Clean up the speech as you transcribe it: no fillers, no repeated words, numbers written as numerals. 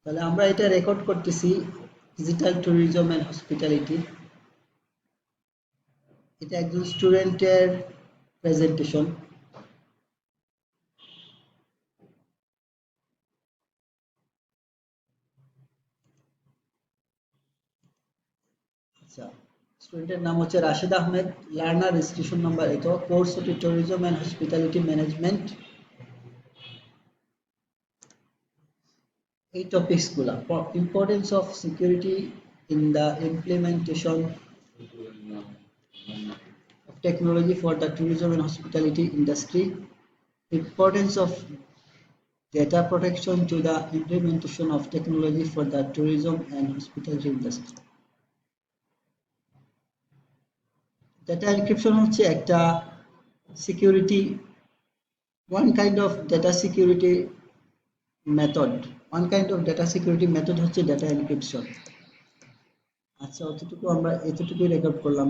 তাহলে আমরা এটা রেকর্ড করতেছি ডিজিটাল ট্যুরিজম এন্ড হসপিটালিটি। এটা একজন স্টুডেন্টের প্রেজেন্টেশন। আচ্ছা, স্টুডেন্টের নাম হচ্ছে Rashed Ahmed, learner registration number এত, কোর্স হচ্ছে ট্যুরিজম এন্ড হসপিটালিটি ম্যানেজমেন্ট। এই টপিকসগুলা importance of security in the implementation of technology for the tourism and hospitality industry, importance of data protection to the implementation of technology for the tourism and hospitality industry. Data encryption হচ্ছে একটা security, one kind of data security method, one kind of data security method হচ্ছে data encryption। আচ্ছা, এতটুকুই record করলাম।